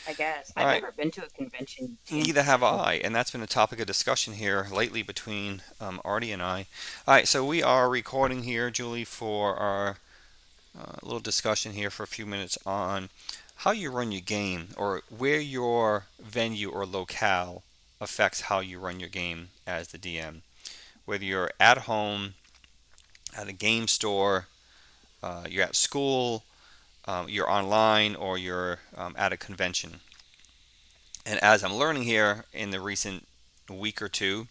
I guess. All I've right, never been to a convention in neither have general. I, and that's been a topic of discussion here lately between Artie and I. All right, so we are recording here, Julie, for our little discussion here for a few minutes on how you run your game or where your venue or locale affects how you run your game as the DM. Whether you're at home, at a game store, you're at school, you're online, or you're at a convention. And as I'm learning here in the recent week or two,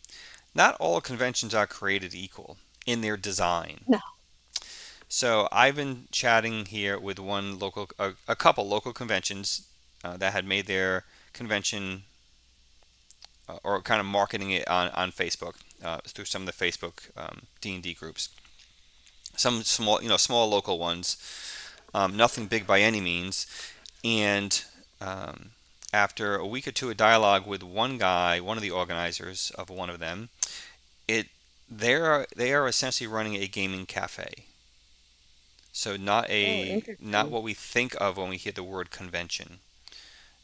not all conventions are created equal in their design. No. So I've been chatting here with a couple local conventions that had made their convention or kind of marketing it on Facebook through some of the Facebook D&D groups. Some small, small local ones, nothing big by any means. And um, after a week or two of dialogue with one guy, one of the organizers of one of them, it they are essentially running a gaming cafe. So Oh, not interesting. what we think of when we hear the word convention.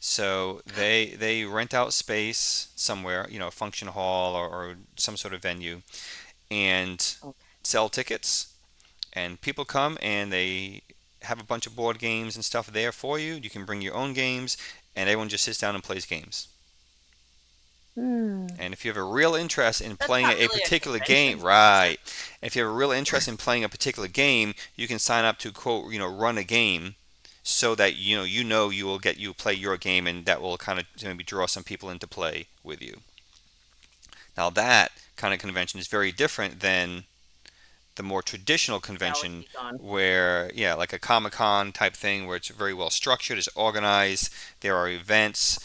So they rent out space somewhere, a function hall or some sort of venue, and Okay. sell tickets. And people come and they have a bunch of board games and stuff there for you. You can bring your own games, and everyone just sits down and plays games. Hmm. And if you have a real interest in That's playing not a really a particular game, convention. right? If you have a real interest in playing a particular game, you can sign up to quote, run a game, so that you will get you play your game, and that will kind of maybe draw some people into play with you. Now that kind of convention is very different than the more traditional Yeah, I would convention speak on. where, yeah, like a Comic Con type thing where it's very well structured, it's organized, there are events,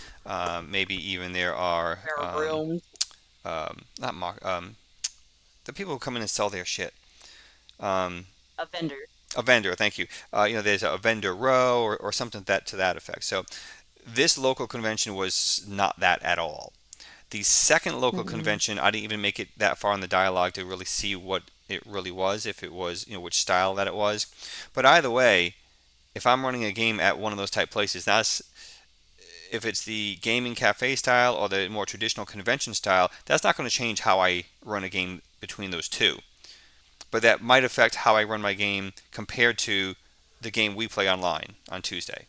maybe even there are There are rooms, not the people who come in and sell their shit. Um, a vendor. a vendor, thank you. There's a vendor row or something that to that effect. So this local convention was not that at all. The second local Hmm. convention, I didn't even make it that far in the dialogue to really see what it really was, if it was, which style that it was. But either way, if I'm running a game at one of those type places, that's if it's the gaming cafe style or the more traditional convention style, that's not going to change how I run a game between those two. But that might affect how I run my game compared to the game we play online on Tuesday.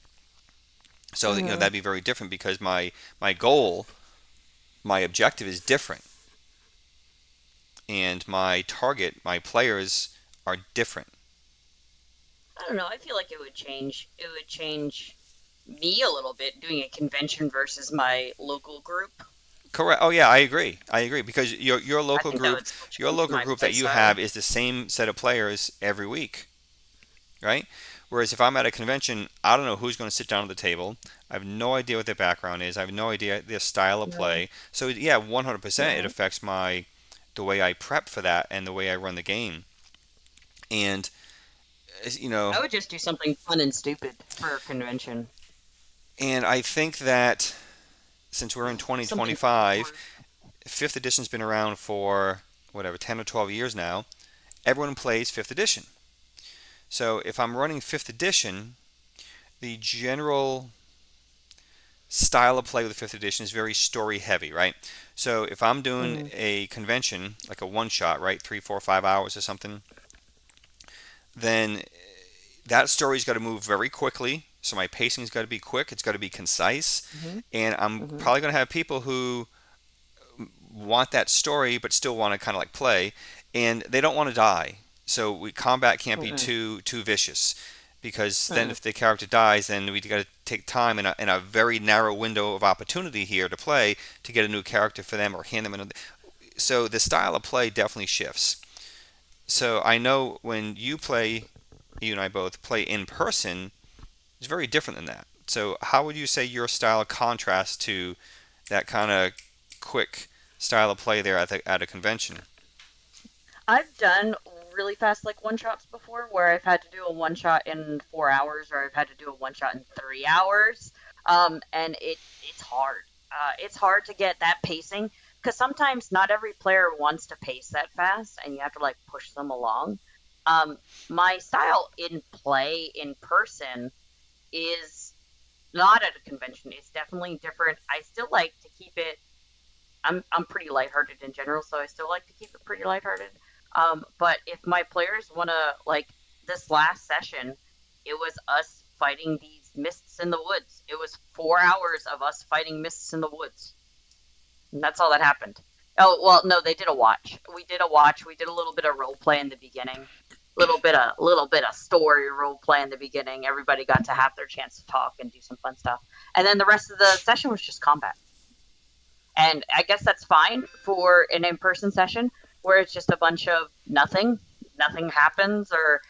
So Hmm. that'd be very different because my goal, my objective is different, and my target, my players are different. I don't know. I feel like it would change. It would change me a little bit doing a convention versus my local group. Correct. Oh yeah, I agree. I agree because I think that would still your change local my group play that you style. have is the same set of players every week, right? Whereas if I'm at a convention, I don't know who's going to sit down at the table. I have no idea what their background is. I have no idea their style of No. play. So yeah, 100% it No. affects the way I prep for that and the way I run the game. And you know, I would just do something fun and stupid for a convention. and I think that since we're in Something 2025, awkward. fifth edition's been around for whatever 10 or 12 years now. Everyone plays fifth edition. So if I'm running fifth edition, the general style of play with fifth edition is very story heavy, right? So if I'm doing Mm. a convention like a one shot, right, 3, 4, 5 hours or something, then that story's got to move very quickly. So my pacing's got to be quick. It's got to be concise, Hmm. and I'm Hmm. probably going to have people who want that story but still want to kind of like play, and they don't want to die. So combat can't be Mm-mm. too vicious, because then Mm-mm. if the character dies, then we got to take time in a very narrow window of opportunity here to play to get a new character for them or hand them another. So the style of play definitely shifts. So I know when you and I both play in person, it's very different than that. So how would you say your style contrasts to that kind of quick style of play there at a convention? I've done really fast like one shots before where I've had to do a one shot in 4 hours or I've had to do a one shot in 3 hours. And it's hard. It's hard to get that pacing because sometimes not every player wants to pace that fast and you have to like push them along. My style in play in person is not at a convention. It's definitely different. I still like to keep it. I'm pretty lighthearted in general, so I still like to keep it pretty lighthearted. But if my players want to, like this last session, it was us fighting these mists in the woods. It was 4 hours of us fighting mists in the woods. And that's all that happened. Oh well, no, they did a watch. We did a watch. We did a little bit of role play in the beginning, little bit of story role play in the beginning. Everybody got to have their chance to talk and do some fun stuff, and then the rest of the session was just combat. And I guess that's fine for an in-person session where it's just a bunch of nothing, nothing happens, or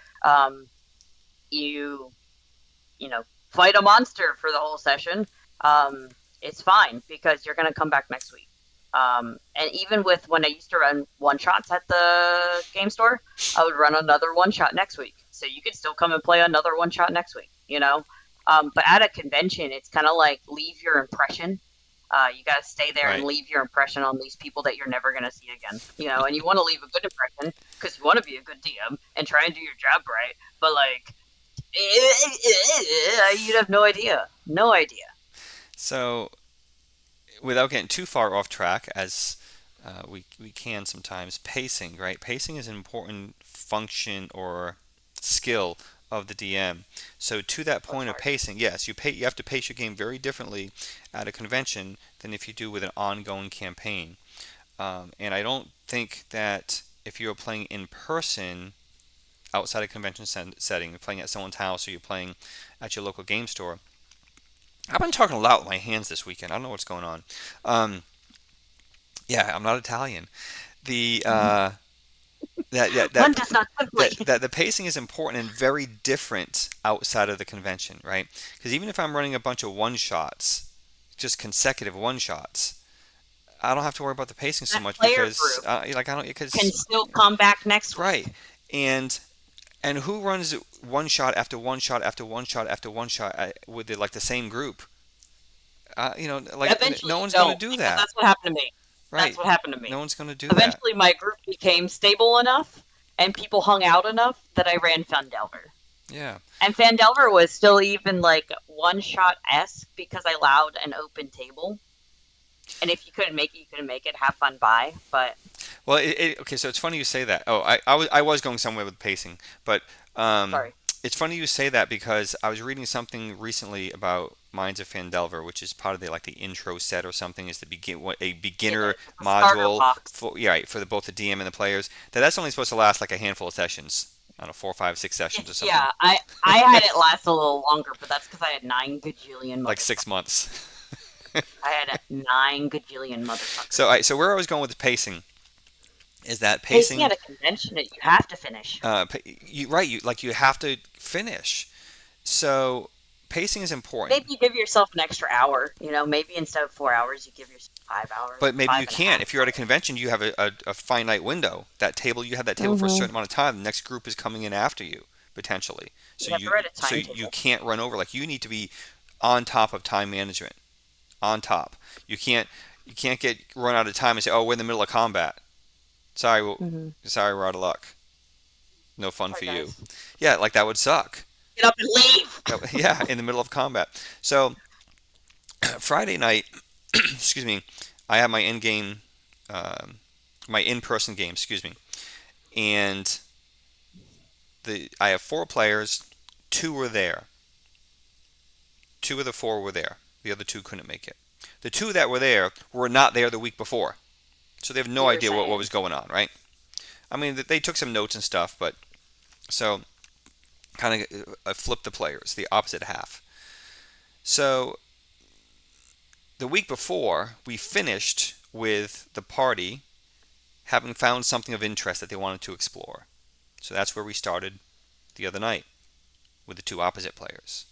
you you know, fight a monster for the whole session, it's fine because you're going to come back next week. And even with when I used to run one shots at the game store, I would run another one shot next week. So you could still come and play another one shot next week, you know? But at a convention, it's kind of like leave your impression. You got to stay there and Right. leave your impression on these people that you're never going to see again, you know? And you want to leave a good impression because you want to be a good DM and try and do your job right. But like, you'd have no idea. No idea. So without getting too far off track, as we can sometimes, pacing, right? Pacing is an important function or skill of the DM. So to that Oh, it's point of hard. pacing, yes, you have to pace your game very differently at a convention than if you do with an ongoing campaign. And I don't think that if you're playing in person outside a convention setting, you're playing at someone's house or you're playing at your local game store. I've been talking a lot with my hands this weekend. I don't know what's going on. Um, yeah, I'm not Italian. The that that One that does not that simply. that the pacing is important and very different outside of the convention, right? Because even if I'm running a bunch of one shots, just consecutive one shots, I don't have to worry about the pacing so That much player because group like I don't can because still come back next week. right. And who runs one shot after one shot after one shot after one shot with like the same group? Like Eventually, no you one's going to don't do because that, that's what happened to me. That's right? what happened to No me. one's going to do that. Eventually, my group became stable enough and people hung out enough that I ran Fandelver. Yeah. And Fandelver was still even like one shot esque because I allowed an open table. And if you couldn't make it, you couldn't make it. Have fun, bye. But Well, okay, so it's funny you say that. Oh, I was going somewhere with pacing, but um, sorry. it's funny you say that because I was reading something recently about Minds of Fandelver, which is part of the like the intro set or something, is the a It beginner is. It's a starter module box. for yeah right, for both the DM and the players. That's only supposed to last like a handful of sessions. I don't know, 4, 5, 6 sessions or something, Yeah, I had it last a little longer, but that's because I had 9 gajillion like 6 months. motherfuckers. I had 9 gajillion motherfuckers. So where I was going with the pacing is that Pacing pacing at a convention, you have to finish. you have to finish. So pacing is Maybe important, you give yourself an extra hour. You know, maybe instead of 4 hours, you give yourself 5 hours but or maybe five you and a can't. half If you're at a hours. convention, you have a finite window. You have that table for a Mm-hmm. certain amount of time. The next group is coming in after you potentially. You So have to you write a so you timetable. can't run over. Like you need to be on top of time management. On top. You can't you can't get run out of time and say, "Oh, we're in the middle of combat. Sorry, Mm-hmm. sorry, we're out of luck. No fun Sorry, for you." guys. Yeah, like that would suck. Get up and leave. Yeah, in the middle of combat. So Friday night, excuse me, I have my in game, um, my in person game, excuse me, and I have 4 players. 2 were there. 2 of the 4 were there. The other 2 couldn't make it. The 2 that were there were not there the week before, so they have no You're idea what saying was going on, right? I mean, they took some notes and stuff, but so kind of flipped the players, the opposite half. So the week before, we finished with the party having found something of interest that they wanted to explore. So that's where we started the other night with the 2 opposite players.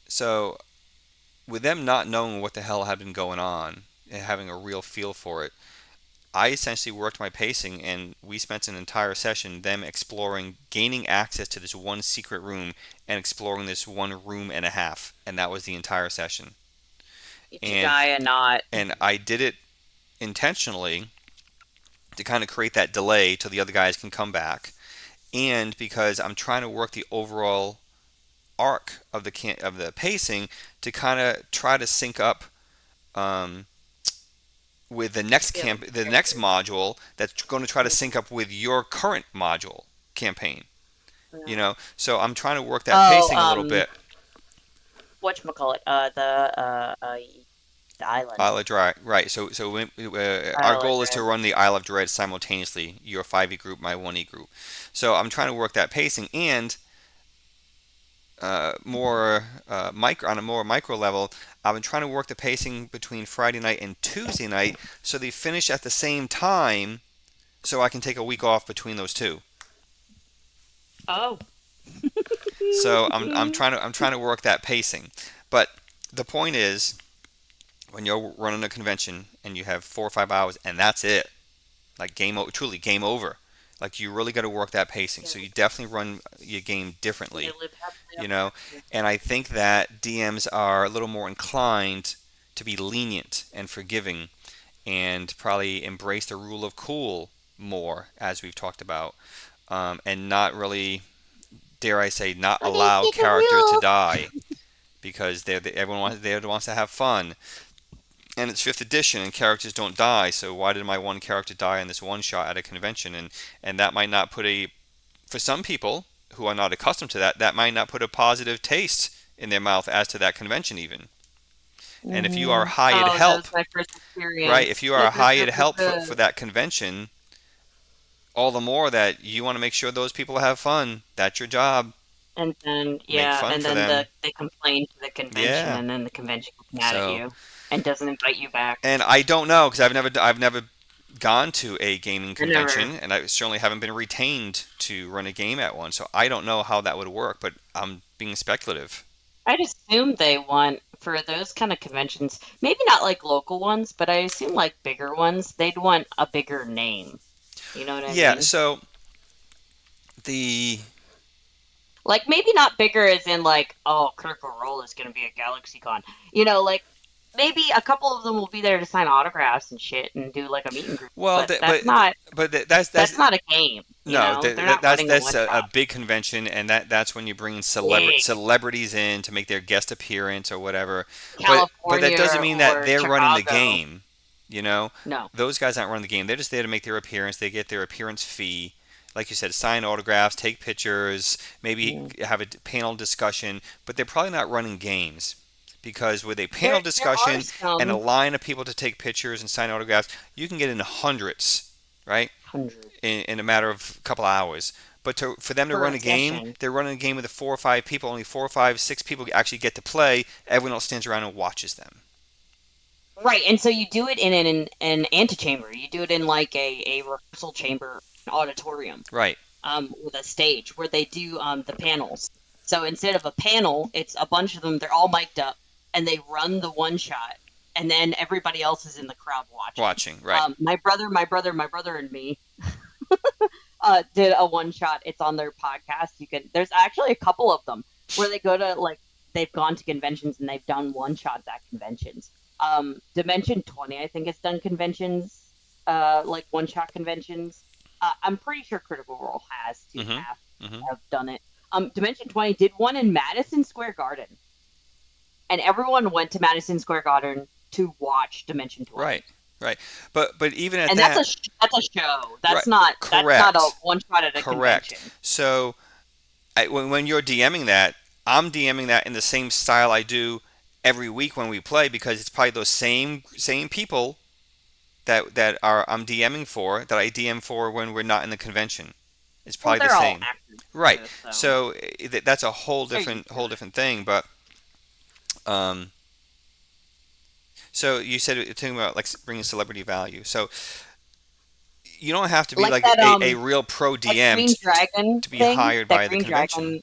So with them not knowing what the hell had been going on and having a real feel for it, I essentially worked my pacing and we spent an entire session them exploring, gaining access to this one secret room and exploring this one room and a half. And that was the entire session. And Ichigaya not. I did it intentionally to kind of create that delay till the other guys can come back. And because I'm trying to work the overall arc of the pacing to kind of try to sync up um, with Yeah, with the the next characters. module that's going to try to sync Mhm. up with your current module campaign. You Yeah. know, so I'm trying to work that Oh, pacing a little bit. whatchamacallit? The island. Isle of Dread, right? Our Isle of goal is to Dread. run the Isle of Dread simultaneously. Your 5e group, my 1e group. So I'm trying to work that pacing and more micro on a more micro level. I've been trying to work the pacing between Friday night and Tuesday night, so they finish at the same time, so I can take a week off between those two. Oh. So I'm trying to work that pacing. But the point is, when you're running a convention and you have 4 or 5 hours and that's it, like truly game over. Like you really got to work that pacing. Yeah. So you definitely run your game And they differently, live happily you ever know. after. And I think that DMs are a little more inclined to be lenient and forgiving, and probably embrace the rule of cool more, as we've talked about, and not really, dare I say, not But they allow get the characters to rules. die because everyone wants to have fun, and it's fifth edition and characters don't die. So why did my one character die in this one shot at a convention? And that might not put a for some people who are not accustomed to that, that might not put a positive taste in their mouth as to that convention even. And if you are hired Oh, that help, was my first right? If experience. you are hired help for that convention, all the more that you want to make sure those people have fun. That's your job. And then Make yeah, fun and for then them. they complain to the convention, Yeah. and then the convention gets mad at So, you and doesn't invite you back. and I don't know because I've never gone to a gaming I never. convention, and I certainly haven't been retained to run a game at one. So I don't know how that would work, but I'm being speculative. I'd assume they want for those kind of conventions, maybe not like local ones, but I assume like bigger ones, they'd want a bigger name. You know what I Yeah. mean? So the Like maybe not bigger as in like, oh, Critical Role is going to be at GalaxyCon. Like maybe a couple of them will be there to sign autographs and shit and do like a meet and greet. well, But that's not a game. no, They're not running a that's one a shot. big convention, and that's when you bring Big celebrities in to make their guest appearance or whatever. But that doesn't California mean that or they're running the Chicago. game. You know, No. those guys aren't running the game. They're just there to make their appearance. They get their appearance fee. Like you said, sign autographs, take pictures, maybe Mm. have a panel discussion, but they're probably not running games because with a panel There are discussion and a some line of people to take pictures and sign autographs, you can get in the hundreds, right? hundreds In a matter of a couple hours. But for them to for run a a game, session. they're running a game with 4 or 5 people. Only 4 or 5, 6 people actually get to play. Everyone else stands around and watches them. Right, and so you do it in an antechamber. You do it in like a rehearsal chamber, an auditorium, Right, with a stage where they do the panels. So instead of a panel, it's a bunch of them. They're all mic'd up, and they run the one shot, and then everybody else is in the crowd watching. watching. Right. My brother, and me did a one shot. It's on their podcast. There's actually a couple of them where they go to like they've gone to conventions and they've done one shots at conventions. Dimension 20, I think, has done conventions, like one shot conventions. I'm pretty sure Critical Role has to Mm-hmm. have Mm-hmm. have done it. Dimension 20 did one in Madison Square Garden, and everyone went to Madison Square Garden to watch Dimension Right. 20. Right. But even at And that, that's a show. right. That's not a Correct. one shot at a Correct. convention. So when you're DMing that, I'm DMing that in the same style I do every week when we play because it's probably those same people that are I'm DMing for that I DM for when we're not in the convention. It's Well, probably the they're all same. actors Right. too, so So that's a they're used to whole it. different thing. But um, so you said talking about like bringing celebrity value. So you don't have to be Like like that a real pro that DM Green Dragon to be thing, hired that by the Green convention. Dragon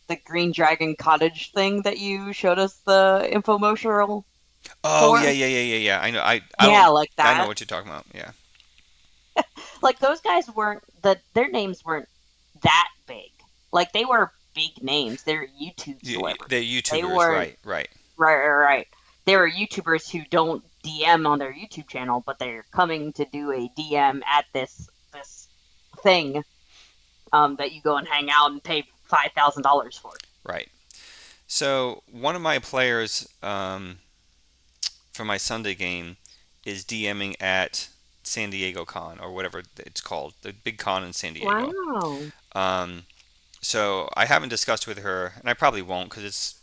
the Green Dragon cottage thing that you showed us the infomercial Oh for. yeah. I know. I Yeah, don't. like I know that. what you're talking about. Yeah. Like those guys weren't their names weren't that big. Like they were big names. They're YouTube They're celebrities. They YouTubers. weren't Right. Right. right. They were YouTubers who don't DM on their YouTube channel, but they're coming to do a DM at this thing that you go and hang out and pay $5,000 for. Right. So one of my players for my Sunday game is DMing at San Diego Con or whatever it's called, the big con in San Diego. Wow. Um, so I haven't discussed with her, and I probably won't because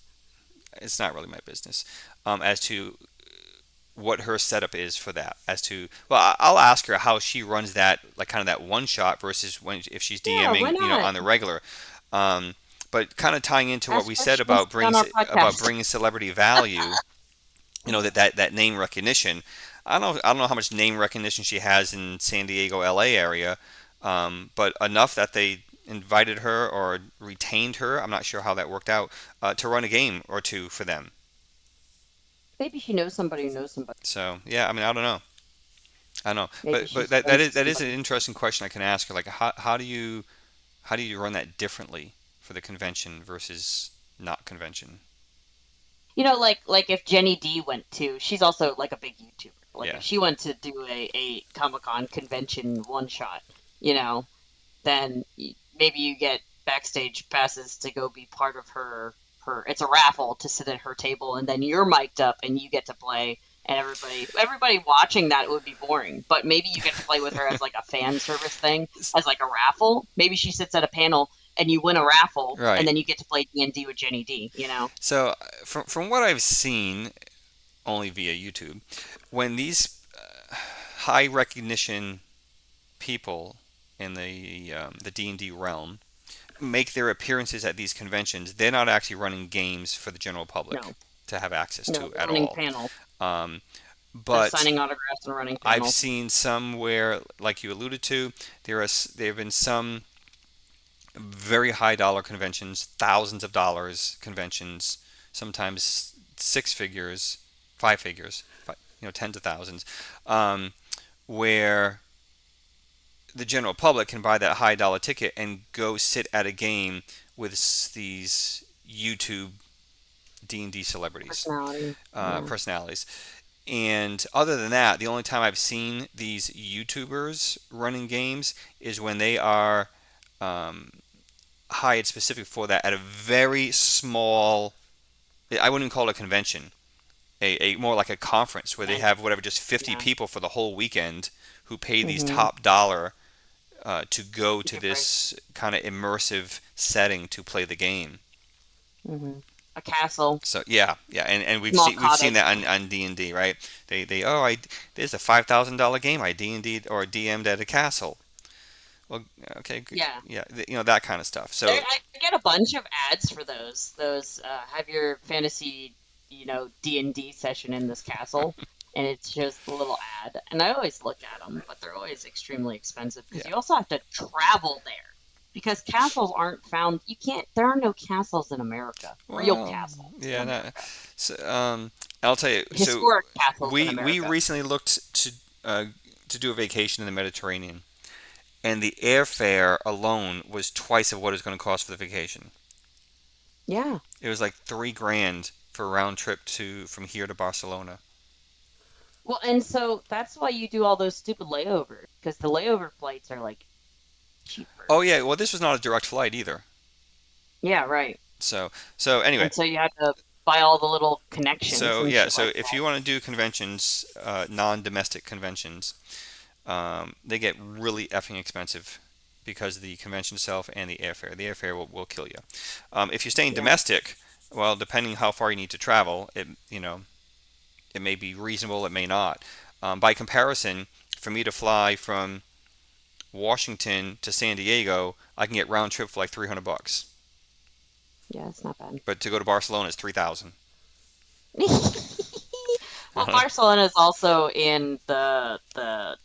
it's not really my business, as to what her setup is for that. As to, well, I'll ask her how she runs that, like kind of that one shot versus when if she's Yeah, why DMing, not? on the regular. Um, but kind of tying into what Ask we her if said she wants to be on our about podcast. bringing celebrity value, that name recognition. I don't know how much name recognition she has in San Diego, LA area, but enough that they invited her or retained her. I'm not sure how that worked out to run a game or two for them. Maybe she knows somebody who knows somebody. So yeah, I mean, I don't know. I don't know, Maybe but she's friends with that is an somebody. interesting question I can ask her. Like, how do you run that differently for the convention versus not convention? Like if Jenny D went to, she's also like a big YouTuber. Like Yeah. if she went to do a Comic Con convention one shot, you know, then maybe you get backstage passes to go be part of her. It's a raffle to sit at her table, and then you're mic'd up and you get to play. And everybody watching that would be boring, but maybe you get to play with her as like a fan service thing, as like a raffle. Maybe she sits at a panel and you win a raffle, and Right. then you get to play D&D with Jenny D. So from what I've seen, only via YouTube, when these high recognition people in the D&D realm make their appearances at these conventions, they're not actually running games for the general public No, to have access no, to they're at running all. panels. Um, They're but signing autographs and running I've panels. seen some where, like you alluded to, there have been some very high dollar conventions, thousands of dollars conventions, sometimes six figures, five figures, tens of thousands, um, where the general public can buy that high dollar ticket and go sit at a game with these YouTube D&D celebrities, Personality. Yeah. personalities. And other than that, the only time I've seen these YouTubers running games is when they are um, hired specific for that at a very small. I wouldn't call it a convention. A more like a conference where they And have whatever, just 50 yeah. people for the whole weekend who pay these Mm-hmm. top dollar to go to Ticket price. this kind of immersive setting to play the game. Mm-hmm. A castle. So yeah, yeah, and Small we've seen cottage. that on D&D, right? They I there's a $5,000 game I D&D or DM'd at a castle. Well, okay, Yeah. yeah, that kind of stuff. There, So I get a bunch of ads for those. Have your fantasy, D&D session in this castle, and it's just a little ad. And I always look at them, but they're always extremely expensive because yeah, you also have to travel there. Because castles aren't found. You can't. There are no castles in America. Real well, castles in yeah, America. so, I'll tell you. So Historic castles in we America. recently looked to do a vacation in the Mediterranean, and the airfare alone was twice of what it's going to cost for the vacation. Yeah. It was like 3 grand for a round trip to from here to Barcelona. Well, and so that's why you do all those stupid layovers because the layover flights are like cheaper. Oh yeah, well this was not a direct flight either. Yeah, right. So anyway, And so you had to buy all the little connections so and yeah, shit so like if you want to do conventions, non-domestic conventions, they get really effing expensive because of the convention itself and the airfare. The airfare will kill you. If you're staying that. Yeah. domestic, well, depending how far you need to travel, it may be reasonable, it may not. By comparison, for me to fly from Washington to San Diego, I can get round trip for like $300. Yeah, it's not bad. But to go to Barcelona is 3,000. Well, Barcelona is also in the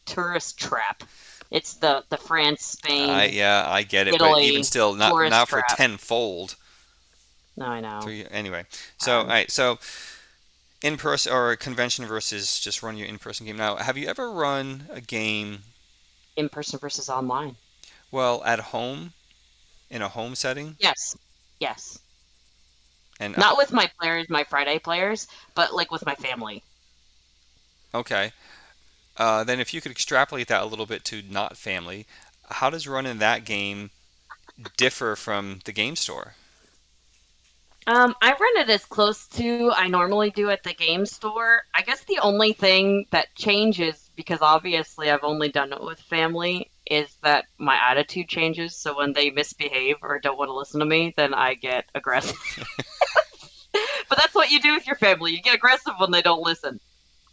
tourist trap. It's the France, I Spain, Yeah, I get it, but even Italy still, tourist not for trap. tenfold. No, I know. Three anyway. So all Um, right, so in person or convention versus just run your in person game. Now, have you ever run a game in person versus online. well at home in a home setting? Yes. Yes. And Not with my players, my Friday players, but like with my family. okay, then if you could extrapolate that a little bit to not family, how does running that game differ from the game store? I run it as close to I normally do at the game store. I guess the only thing that changes, because obviously I've only done it with family, is that my attitude changes. So when they misbehave or don't want to listen to me, then I get aggressive. But that's what you do with your family. You get aggressive when they don't listen.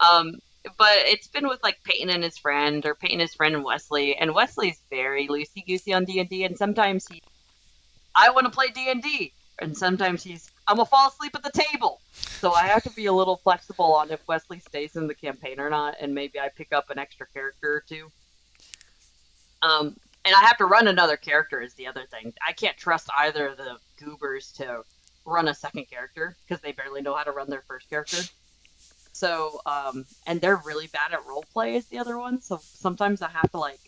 Um, but it's been with like Peyton and his friend, or Peyton, his friend, and Wesley. And Wesley's very loosey goosey on D&D, and sometimes I want to play D&D, and sometimes I'm gonna fall asleep at the table. So I have to be a little flexible on if Wesley stays in the campaign or not, and maybe I pick up an extra character or two. And I have to run another character is the other thing. I can't trust either of the goobers to run a second character because they barely know how to run their first character. So, and they're really bad at role play is the other one. So sometimes I have to like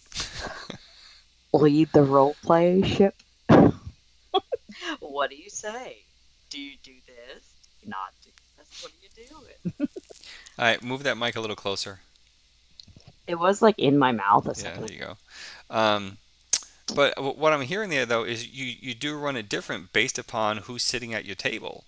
lead the role play ship. What do you say? Do you do this? Do you not do this? What are you doing? All right, move that mic a little closer. It was like in my mouth a Yeah, second there you ago. go. Um, but what I'm hearing there though is you do run it different based upon who's sitting at your table.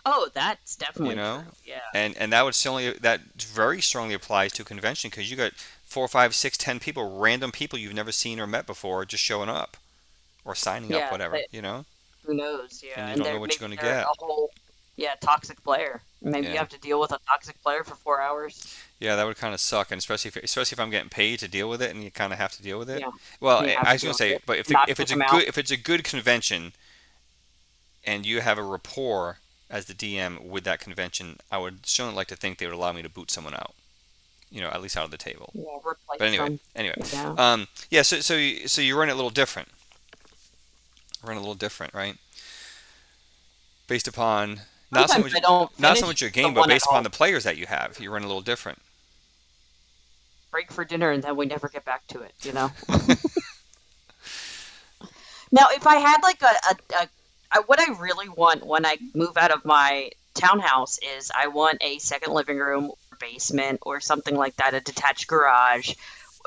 Oh, that's You definitely know, true. Yeah. and that very strongly applies to a convention because you got four, five, six, 10 people, random people you've never seen or met before, just showing up or signing up, Yeah. whatever. You know, Who knows? and Yeah. you And don't know what maybe you're going to they're get. a whole, yeah, toxic player. Maybe you Yeah. have to deal with a toxic player for 4 hours. Yeah, that would kind of suck, and especially if I'm getting paid to deal with it, and you kind of have to deal with it. Yeah. Well, You have I to was gonna deal with say, it. but Not kick them out. if it's a good convention, and you have a rapport as the DM with that convention, I would certainly like to think they would allow me to boot someone out. You know, at least out of the table. Yeah. But Replace anyway, them. anyway, Yeah. yeah. So you run it a little different. Run it a little different, right? Based upon Sometimes I don't not so finish much your the game, but one at based upon home. the players that you have, you run a little different. Break for dinner and then we never get back to it. Now, if I had like what I really want when I move out of my townhouse is I want a second living room or basement or something like that, a detached garage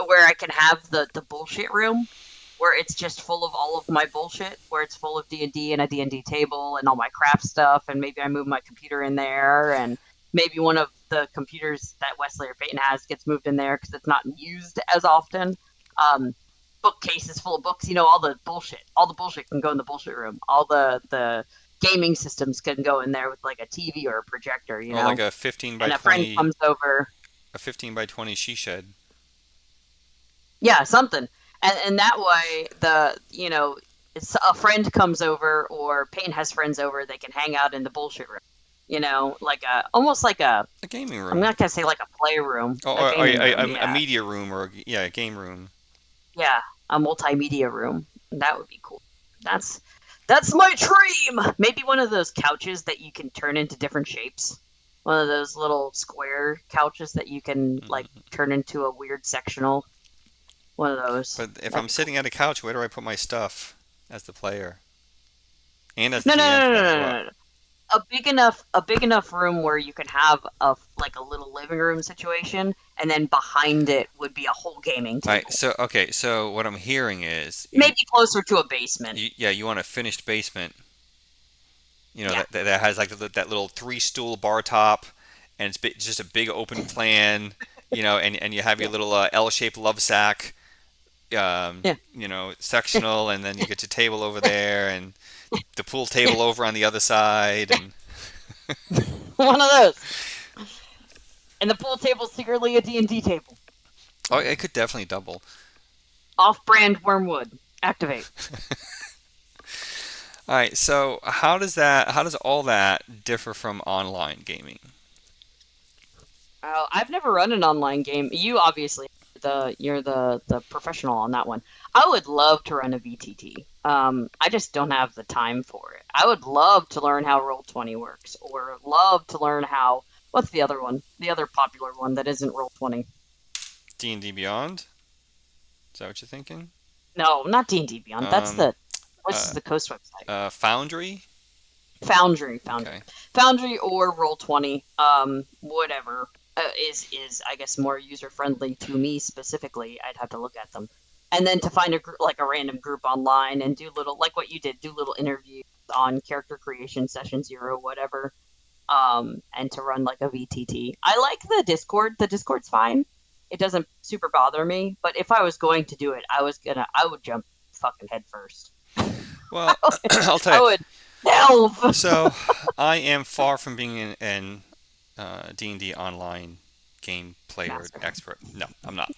where I can have the bullshit room where it's just full of all of my bullshit, where it's full of D&D and a D&D table and all my craft stuff, and maybe I move my computer in there, and maybe one of the computers that Wesley or Peyton has gets moved in there because it's not used as often. Um, Bookcases full of books, all the bullshit can go in the bullshit room. All the gaming systems can go in there with like a TV or a projector, Or like a 15 by and a friend 20, comes over. a 15 by 20 she shed. Yeah, something. And that way it's a friend comes over or Payne has friends over, they can hang out in the bullshit room. Like a almost like a A gaming I'm room. not gonna say like a playroom, a Or gaming room, a yeah. media room or yeah, a game room. Yeah, a multimedia room. That would be cool. That's that's my dream. Maybe one of those couches that you can turn into different shapes. One of those little square couches that you can like Mhm. turn into a weird sectional. One of those. But if That'd I'm be cool. sitting at a couch, where do I put my stuff as the player and as the No, no, DM no, for no, that? no, What? no, no. A big enough room where you can have like a little living room situation, and then behind it would be a whole gaming All right. table. So okay. So what I'm hearing is Maybe closer to a basement. yeah, you want a finished basement. You know Yeah, that has like that little three stool bar top, and just a big open plan. You know, and you have your yeah, little L-shaped love sack. yeah. You know, sectional, and then you get your table over there, and the pool table over on the other side, and One of those. And the pool table's secretly a D&D table. oh, it could definitely double. Off-brand wormwood. Activate. All right, so how does all that differ from online gaming? Oh, I've never run an online game. You obviously you're the professional on that one. I would love to run a VTT. I just don't have the time for it. I would love to learn how Roll20 works, or love to learn how what's the other one? The other popular one that isn't Roll20. D&D Beyond? Is that what you're thinking? No, not D&D Beyond. That's Um, the this is uh, the Coast website. Foundry? Foundry, Okay. Foundry or Roll20, whatever is I guess more user friendly to me specifically. I'd have to look at them, and then to find like a random group online and do little like what you did, do little interviews on character creation session 0, whatever, and to run like a VTT. I like the Discord. The Discord's fine. It doesn't super bother me. But if I was going to do it, I would jump fucking head first. Well, I'll tell I you. would delve. So I am far from being an D&D online game player Master. expert. No, I'm not.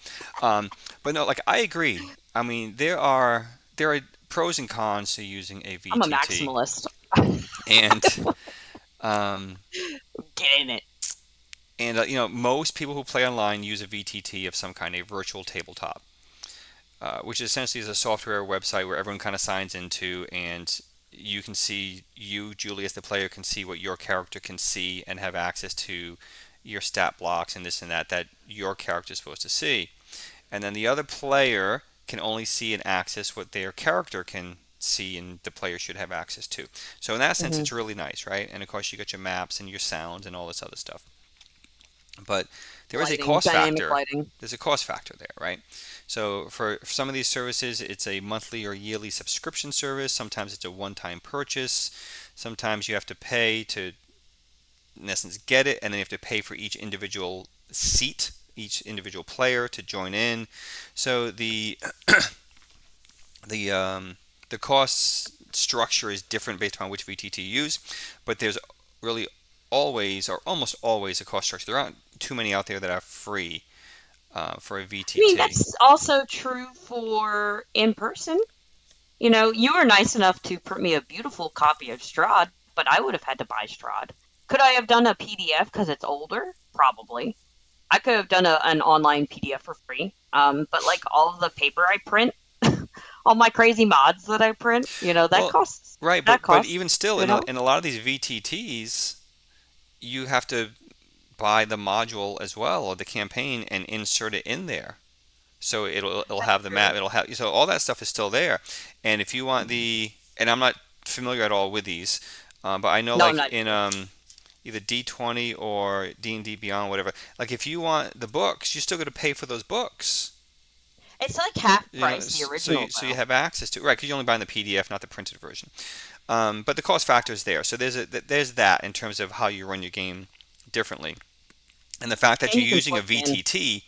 But no, like I agree. I mean, there are pros and cons to using a I'm a VTT, maximalist. and um, Get in it. most people who play online use a VTT of some kind, a virtual tabletop, which essentially is a software website where everyone kind of signs into, and you can see, you, Julie, as the player, can see what your character can see and have access to your stat blocks and this and that your character is supposed to see. And then the other player can only see and access what their character can see and the player should have access to. So in that sense, Hmm. it's really nice, right? And of course, you got your maps and your sounds and all this other stuff. But there is a Lighting, cost dynamic factor. lighting. There's a cost factor there, right? So for some of these services, it's a monthly or yearly subscription service. Sometimes it's a one-time purchase. Sometimes you have to pay to, in essence, get it, and then you have to pay for each individual seat, each individual player to join in. So the cost structure is different based on which VTT you use, but there's really always or almost always a cost structure. There aren't too many out there that are free for a I mean, VTT. that's also true for in person. You know, you were nice enough to print me a beautiful copy of Strahd, but I would have had to buy Strahd. Could I have done a PDF because it's older? Probably. I could have done an online PDF for free. But like all of the paper I print, all my crazy mods that I print, that Well, costs. right, That but costs. even still, You know. in a lot of these VTTs, you have to buy the module as well or the campaign and insert it in there. So it'll That's have the map. true. It'll have, so all that stuff is still there. And if you want and I'm not familiar at all with these, but I know No, I'm like not in either. either D20 or D&D Beyond, whatever. Like if you want the books, you still got to pay for those books. It's like half You know, price the so you original though. have access to, right, because you're only buying the PDF, not the printed version. But the cost factor is there. So there's that in terms of how you run your game differently, and the fact that And you're you can using a plug it in. VTT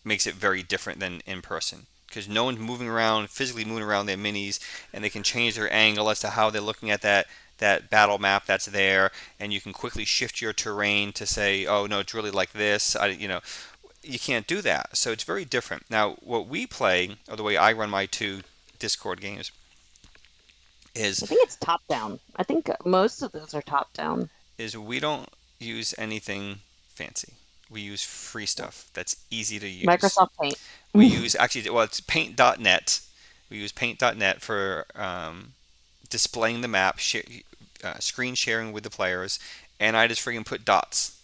makes it very different than in person because no one's moving around, physically moving around their minis, and they can change their angle as to how they're looking at that battle map that's there, and you can quickly shift your terrain to say, oh no, it's really like this. You can't do that, so it's very different. Now, what we play, or the way I run my two Discord games, is I think it's top down. I think most of those are top down. we don't use anything fancy. We use free Yeah. stuff that's easy to use. Microsoft Paint. We use actually, well, it's paint.net. We use paint.net for displaying the map, screen sharing with the players, and I just freaking put dots.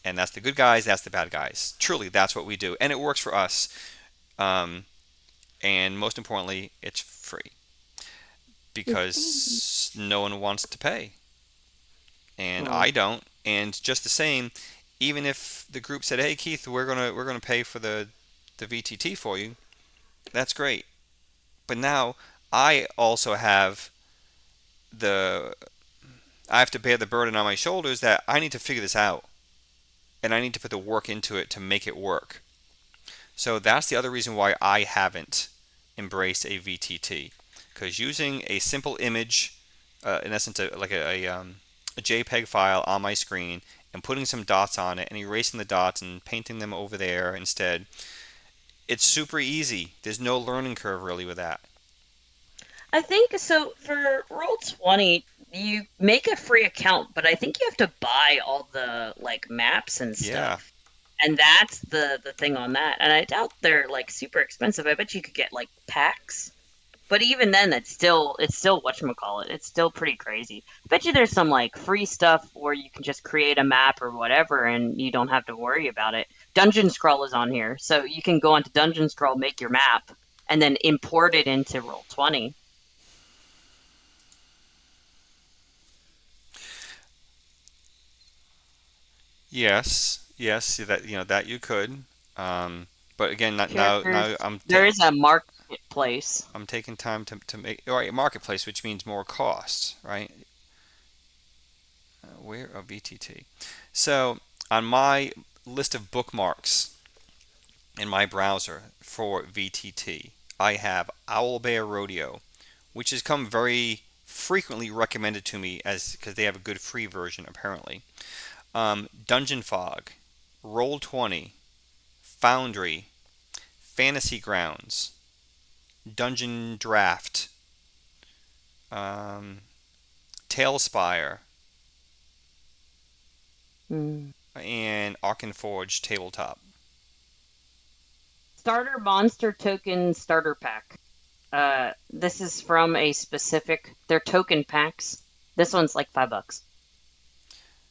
And that's the good guys, that's the bad guys. Truly, that's what we do. And it works for us. Um, and most importantly, it's free because no one wants to pay. And Hmm. I don't. And just the same, even if the group said, "Hey Keith, we're gonna pay for the VTT for you," that's great. But now I also have the I have to bear the burden on my shoulders that I need to figure this out and I need to put the work into it to make it work. So that's the other reason why I haven't embraced a VTT, because using a simple image, in essence, a JPEG file on my screen and putting some dots on it and erasing the dots and painting them over there instead, it's super easy. There's no learning curve really with that. I think so for Roll20, you make a free account, but I think you have to buy all the like maps and Yeah. stuff. And that's the thing on that. And I doubt they're like super expensive. I bet you could get like packs. But even then it's still whatchamacallit. It's still pretty crazy. I bet you there's some like free stuff where you can just create a map or whatever and you don't have to worry about it. Dungeon Scroll is on here. So you can go onto Dungeon Scroll, make your map, and then import it into Roll20. Yes. Yes. That that you could. But again, not now. Characters. I'm There is a mark. marketplace. I'm taking time to make all right marketplace, which means more costs, right? Where of VTT? So on my list of bookmarks in my browser for VTT, I have Owl Bear Rodeo, which has come very frequently recommended to me as because they have a good free version apparently. Dungeon Fog, Roll20, Foundry, Fantasy Grounds, Dungeon Draft, um, Tailspire, Mm. and Arkenforge Tabletop. Starter monster token starter pack. This is from a specific. They're token packs. This one's like $5,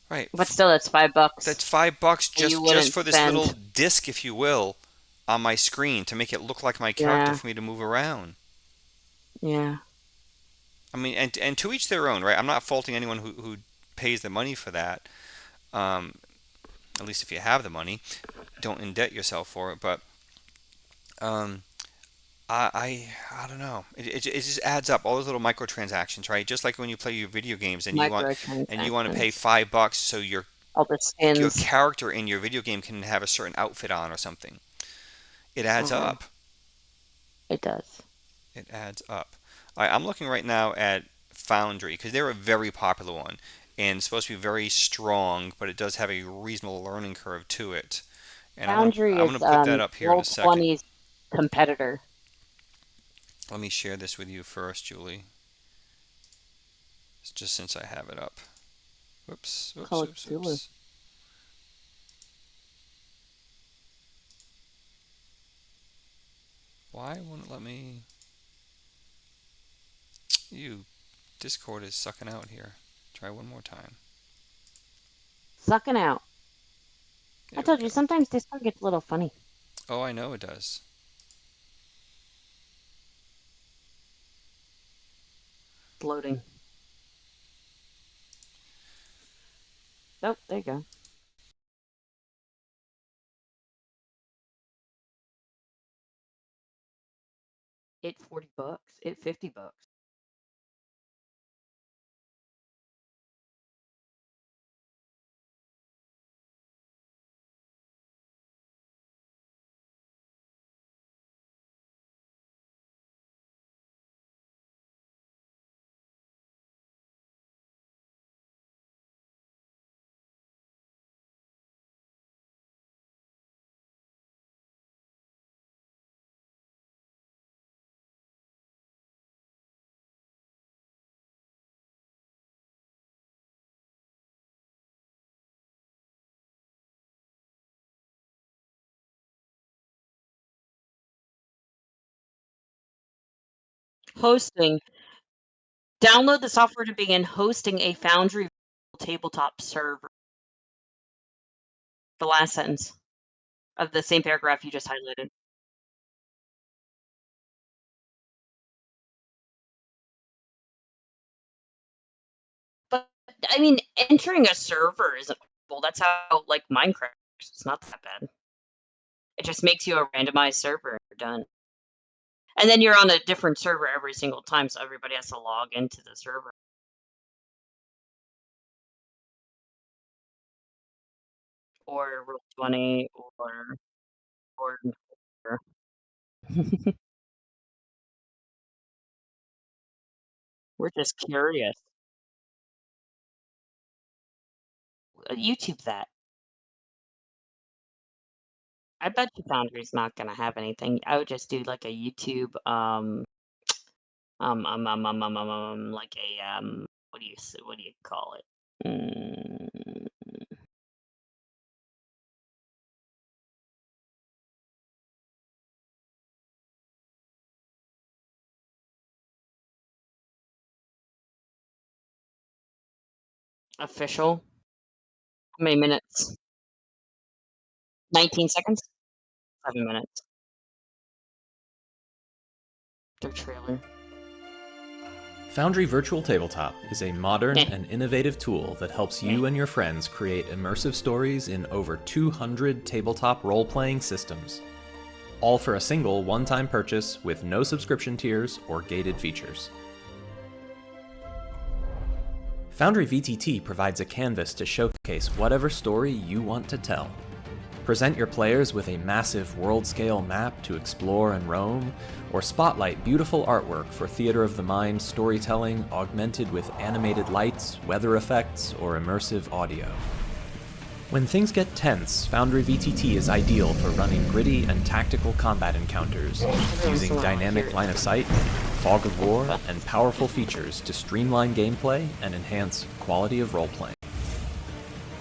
Right, but still, that's $5 that's $5 that you just wouldn't for this little spend. disc, if you will, on my screen to make it look like my character Yeah, for me to move around. yeah. I mean, and to each their own, right? I'm not faulting anyone who pays the money for that. Um, at least if you have the money, don't indebt yourself for it. But um, I don't know. It just adds up all those little microtransactions, right? Just like when you play your video games and you want to pay Microtransactions. $5 so All the your skins. character in your video game can have a certain outfit on or something. It adds Uh-huh. up. It does. It adds up. I'm looking right now at Foundry because they're a very popular one and supposed to be very strong, but it does have a reasonable learning curve to it. And Foundry I'm gonna is put that up here in a Roll second. 20's competitor. Let me share this with you first, Julie. Just since I have it up. Whoops, whoops, Called whoops, Cthulhu. whoops. Why won't it let me? You, Discord is sucking out here. Try one more time. Sucking out. I There we told you go. sometimes Discord gets a little funny. Oh, I know it does. It's loading. Oh, there you go. It's $40. It's $50. Hosting. Download the software to begin hosting a Foundry tabletop server. The last sentence of the same paragraph you just highlighted. But I mean, entering a server isn't well. That's how like Minecraft works. It's not that bad. It just makes you a randomized server and you're done. And then you're on a different server every single time, so everybody has to log into the server or Roll20 or we're just curious. YouTube that. I bet you Foundry's not gonna have anything. I would just do like a YouTube, like a what do you call it? Official. How many minutes? 19 seconds? 7 minutes. Their trailer. Foundry Virtual Tabletop is a modern Eh. and innovative tool that helps Eh. you and your friends create immersive stories in over 200 tabletop role playing systems. all for a single one-time purchase with no subscription tiers or gated features. Foundry VTT provides a canvas to showcase whatever story you want to tell. Present your players with a massive world-scale map to explore and roam, or spotlight beautiful artwork for theater of the mind storytelling augmented with animated lights, weather effects, or immersive audio. When things get tense, Foundry VTT is ideal for running gritty and tactical combat encounters, using dynamic line of sight, fog of war, and powerful features to streamline gameplay and enhance quality of role-playing.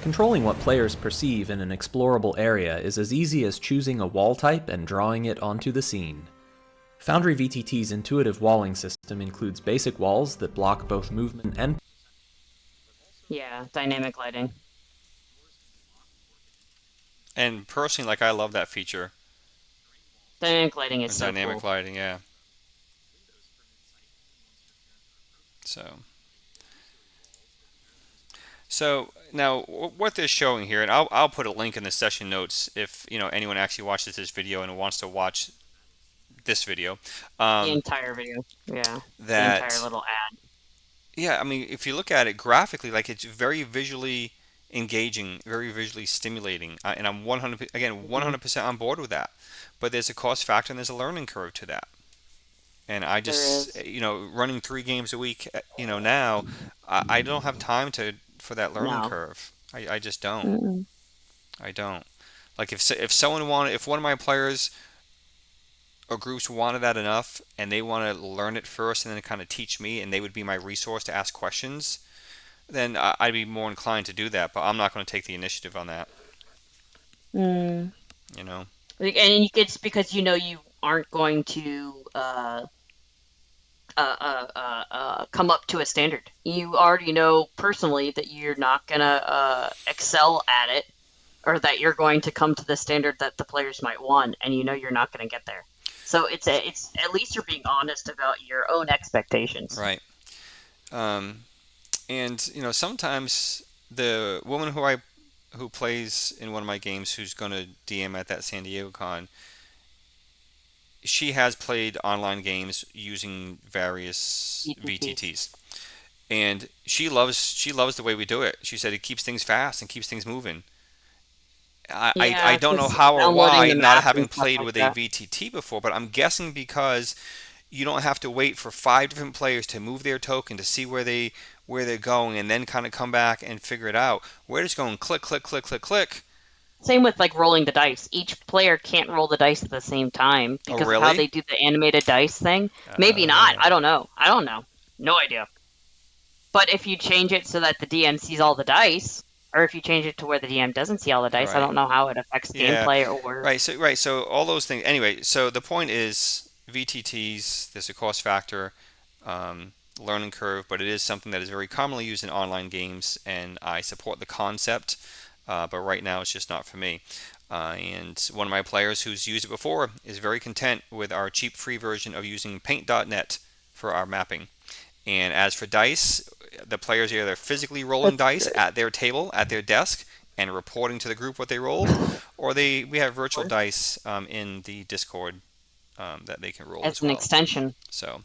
Controlling what players perceive in an explorable area is as easy as choosing a wall type and drawing it onto the scene. Foundry VTT's intuitive walling system includes basic walls that block both movement and... Yeah, dynamic lighting. And personally, like I love that feature. Dynamic lighting is so Dynamic cool. lighting, yeah. So, so now what they're showing here, and I'll put a link in the session notes if anyone actually watches this video and wants to watch this video. The Um, entire video. Yeah, the entire that little ad. Yeah, I mean, if you look at it graphically, like it's very visually engaging, very visually stimulating, and I'm 100 again Hmm. 100% on board with that. But there's a cost factor and there's a learning curve to that. And I There just, is. running 3 games a week, now I don't have time to for that learning No. curve. I just don't. Mm-mm. I don't. Like if someone wanted, if one of my players or groups wanted that enough and they want to learn it first and then kind of teach me and they would be my resource to ask questions, then I'd be more inclined to do that. But I'm not going to take the initiative on that. Mm. You know. And it's because you aren't going to come up to a standard. You already know personally that you're not gonna excel at it, or that you're going to come to the standard that the players might want, and you're not going to get there. So it's at least you're being honest about your own expectations. Right. Um, and sometimes the woman who plays in one of my games, who's going to DM at that San Diego con, she has played online games using various ETTs. VTTs, and she loves the way we do it. She said it keeps things fast and keeps things moving. I Yeah, don't know because how or downloading why, the not map having and stuff played like with a that. VTT before, but I'm guessing because you don't have to wait for 5 different players to move their token to see where they're going and then kind of come back and figure it out. We're just going click, click, click, click, click. Same with like rolling the dice. Each player can't roll the dice at the same time Oh, because of how really? they do the animated dice thing. Maybe not. Uh, I don't know. I don't know. No idea. But if you change it so that the DM sees all the dice, or if you change it to where the DM doesn't see all the dice, I right. don't know how it affects Yeah. gameplay or. Right. So all those things. Anyway, so the point is VTTs. There's a cost factor, um, learning curve, but it is something that is very commonly used in online games, and I support the concept. But right now it's just not for me. And one of my players who's used it before is very content with our cheap free version of using Paint.net for our mapping. And as for dice, the players are either physically rolling That's dice good. at their table, at their desk, and reporting to the group what they rolled, or we have virtual Or dice in the Discord that they can roll as as an well. extension. So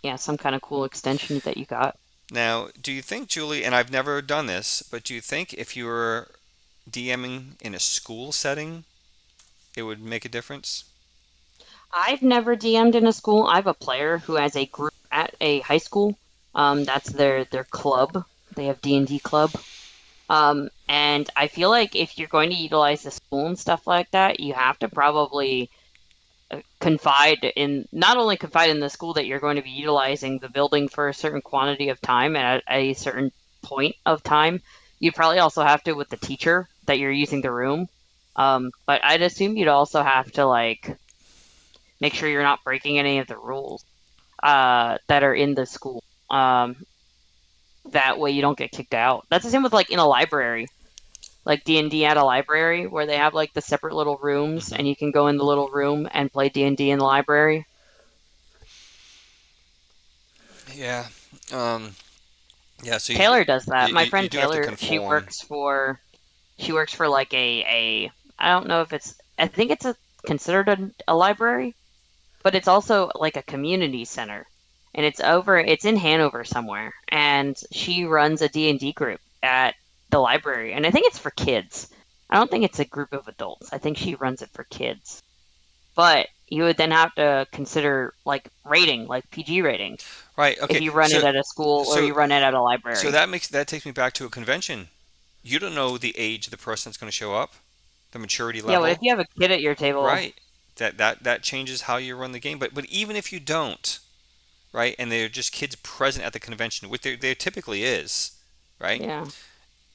Yeah, some kind of cool extension that you got. now, do you think, Julie, and I've never done this, but do you think if you were DMing in a school setting, it would make a difference? I've never DM'd in a school. I have a player who has a group at a high school. That's their club. They have D&D club. And I feel like if you're going to utilize the school and stuff like that, you have to probably not only confide in the school that you're going to be utilizing the building for a certain quantity of time at a certain point of time. You'd probably also have to with the teacher that you're using the room. But I'd assume you'd also have to like make sure you're not breaking any of the rules that are in the school. That way you don't get kicked out. That's the same with like in a library, like D&D at a library where they have like the separate little rooms Hmm. and you can go in the little room and play D&D in the library. Yeah. Um, yeah. So Taylor does that. My you friend do have to Taylor, conform. she works for like a I don't know if it's I think it's a considered a library, but it's also like a community center. And it's in Hanover somewhere. And she runs a D&D group at the library. And I think it's for kids. I don't think it's a group of adults. I think she runs it for kids. But you would then have to consider like rating, like PG rating, Right. if Okay. you run So it at a school or so you run it at a so library. that takes me back to a convention. You don't know the age of the person that's going to show up, the maturity Yeah, but if level, you have a kid at your table, right? That changes how you run the game. But even if you don't, right, and they're just kids present at the convention, which there typically is, right? yeah,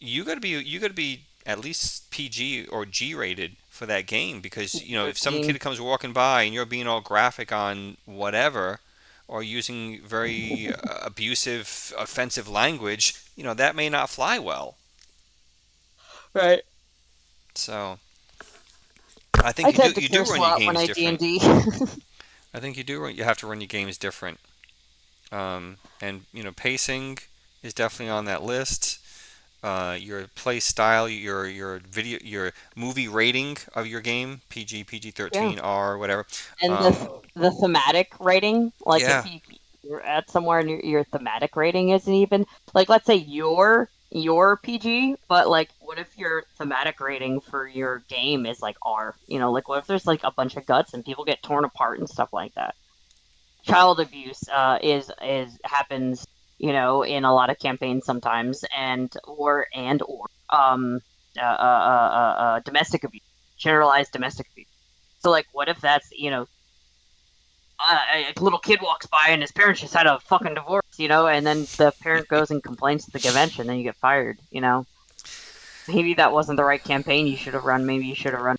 You got to be at least PG or G rated for that game because if some 13. kid comes walking by and you're being all graphic on whatever or using very abusive, offensive language, that may not fly well. Right. So I think I you do tend to you do curse a run your lot when games I D and different. D. I think you have to run your games different. And pacing is definitely on that list. Your play style, your movie rating of your game, PG, PG Yeah. 13, R, whatever. And Um, the thematic rating, like if yeah, you're at somewhere and your thematic rating isn't even like, let's say your PG, but like what if your thematic rating for your game is like R? Like what if there's like a bunch of guts and people get torn apart and stuff like that? Child abuse is happens, in a lot of campaigns sometimes, and or domestic abuse, generalized domestic abuse. So like, what if that's a little kid walks by and his parents just had a fucking divorce, and then the parent goes and complains to the convention, then you get fired. Maybe that wasn't the right campaign you should have run. Maybe you should have run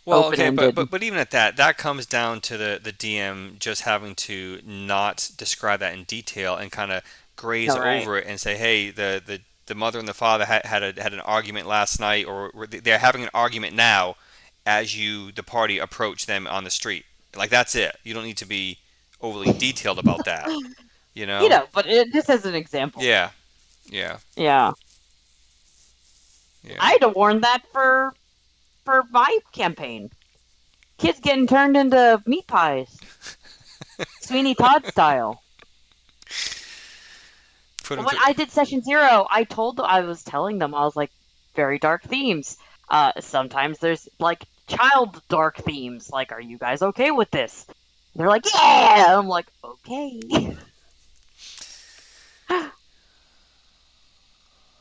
well, open okay, but ended. but but even at that comes down to the DM just having to not describe that in detail and kind of graze All right. over it and say, hey, the mother and the father had an argument last night, or they're having an argument now, as the party approach them on the street. Like that's it. You don't need to be overly detailed about that. You know? But just as an example. Yeah, yeah, Yeah. I yeah. had to warn that for my campaign. Kids getting turned into meat pies, Sweeney Todd style. Put them When through. I did session 0, I was telling them, I was like, very dark themes. Sometimes there's like child dark themes. Like, are you guys okay with this? They're like, yeah. I'm like, okay.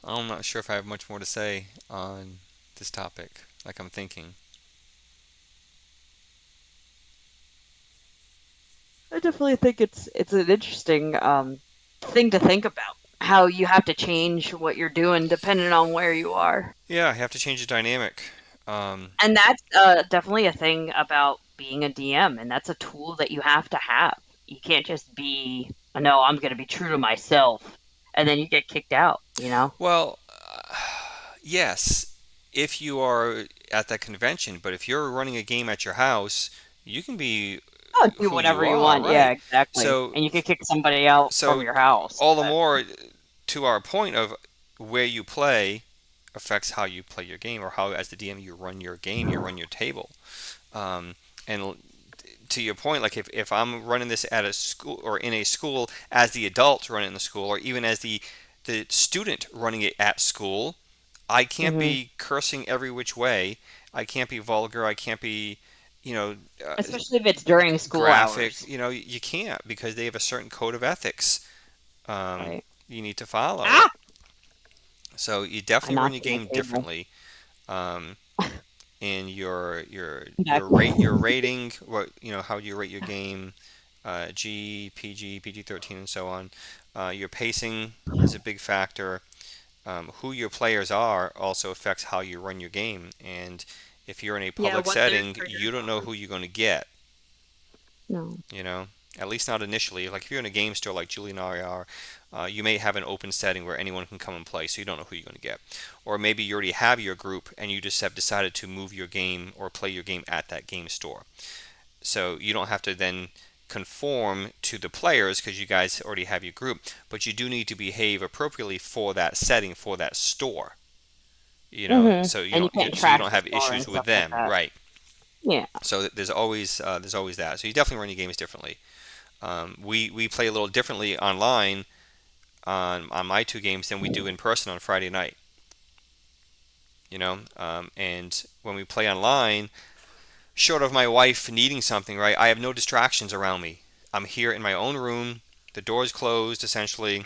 I'm not sure if I have much more to say on this topic. Like I'm thinking. I definitely think it's an interesting thing to think about. How you have to change what you're doing depending on where you are. Yeah, I have to change the dynamic. Um, And that's definitely a thing about being a DM, and that's a tool that you have to have. You can't just be, no, I'm going to be true to myself, and then you get kicked out. well, yes, if you are at that convention, but if you're running a game at your house, you can be Oh, do who you whatever you are, want. Yeah, right? exactly. So, And you can kick somebody out from so your house. all the But more to our point of where you play affects how you play your game, or how, as the DM, you run your game, you run your table. And to your point, like if I'm running this at a school or in a school as the adult running the school, or even as the student running it at school, I can't hmm be cursing every which way. I can't be vulgar. I can't be, you know, uh, especially if it's during school graphic. hours, You can't because they have a certain code of ethics right? you need to follow. Ah, So you I definitely run your knocked on the game table. differently. Um, in Back. your rating, what how do you rate your game, G, PG, PG 13, and so on. Your pacing is a big factor. Who your players are also affects how you run your game. And if you're in a Yeah, public what they're setting, you triggered don't know on. who you're going to get. No. You know, at least not initially. Like if you're in a game store like Julie and I are, you may have an open setting where anyone can come and play, so you don't know who you're going to get. Or maybe you already have your group and you just have decided to move your game or play your game at that game store. So you don't have to then conform to the players because you guys already have your group, but you do need to behave appropriately for that setting, for that store. And you So you can't don't so you trash don't the have store issues and with stuff like them, that. right? Yeah. So there's always that. So you definitely run your games differently. We play a little differently online on my two games than we do in person on Friday night. And when we play online, short of my wife needing something, right, I have no distractions around me. I'm here in my own room, the door's closed essentially,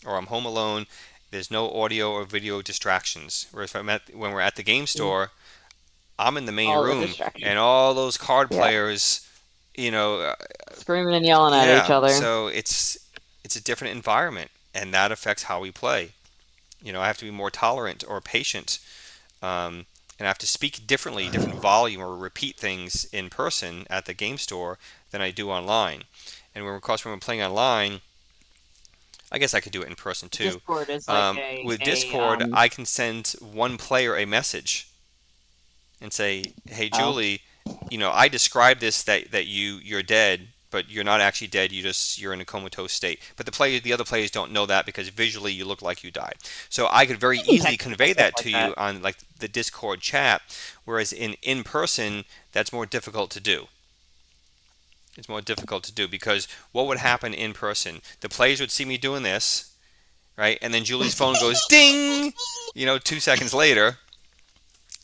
or I'm home alone. There's no audio or video distractions. Whereas when we're at the game Mm. store, I'm in the main All the room, distractions. and all those card Yeah. players, you know, uh, Screaming and yelling at each yeah. other. So it's a different environment, and that affects how we play. I have to be more tolerant or patient, and I have to speak differently, different volume, or repeat things in person at the game store than I do online. And of course, when we're playing online, I guess I could do it in person too. Discord is like With Discord, I can send one player a message and say, "Hey, oh, Julie, I described this that you're dead, but you're not actually dead. You're in a comatose state. But the other players don't know that because visually you look like you died. So I could very you can easily text people convey stuff that like to you that. on like the Discord chat, whereas in person that's more difficult to do. It's more difficult to do because what would happen in person? The players would see me doing this, right? And then Julie's phone goes ding, 2 seconds later,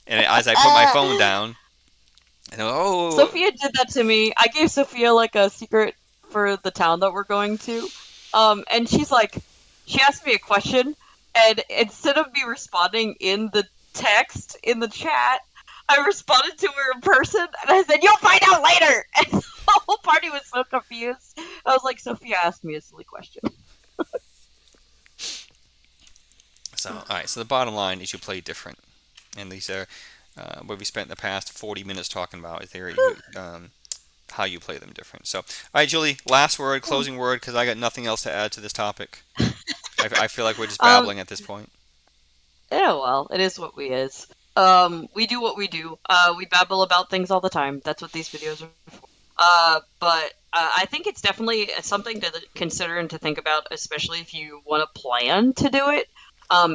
and as I put my phone down, and oh, Sophia did that to me. I gave Sophia like a secret for the town that we're going to. And she asked me a question, and instead of me responding in the text in the chat, I responded to her in person, and I said, "You'll find out later." And the whole party was so confused. I was like, "Sophia asked me a silly question." so all right. So the bottom line is you play different, and these are what we spent the past 40 minutes talking about. Is there how you play them different? So all right, Julie, last word, closing word, because I got nothing else to add to this topic. I feel like we're just um, babbling at this point. Yeah, well, it is what we is. We do what we do. We babble about things all the time. That's what these videos are for. But I think it's definitely something to consider and to think about, especially if you want to plan to do it.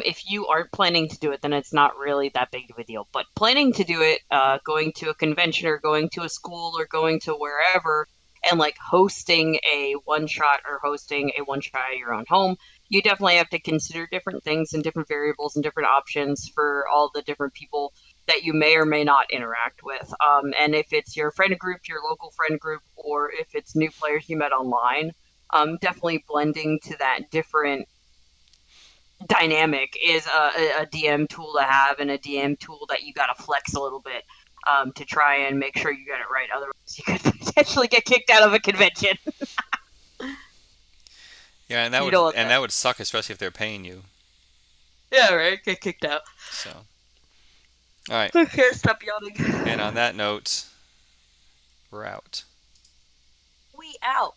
If you aren't planning to do it, then it's not really that big of a deal. But planning to do it, going to a convention or going to a school or going to wherever, and like hosting a one shot or hosting a one shot at your own home, you definitely have to consider different things and different variables and different options for all the different people that you may or may not interact with. And if it's your friend group, your local friend group, or if it's new players you met online, definitely blending to that different dynamic is a DM tool to have and a DM tool that you got to flex a little bit to try and make sure you get it right. Otherwise, you could potentially get kicked out of a convention. Yeah, and You don't want that. that would suck, especially if they're paying you. Yeah, right. Get kicked out. So all right, I can't stop and yawning. on that note, we're out. We out.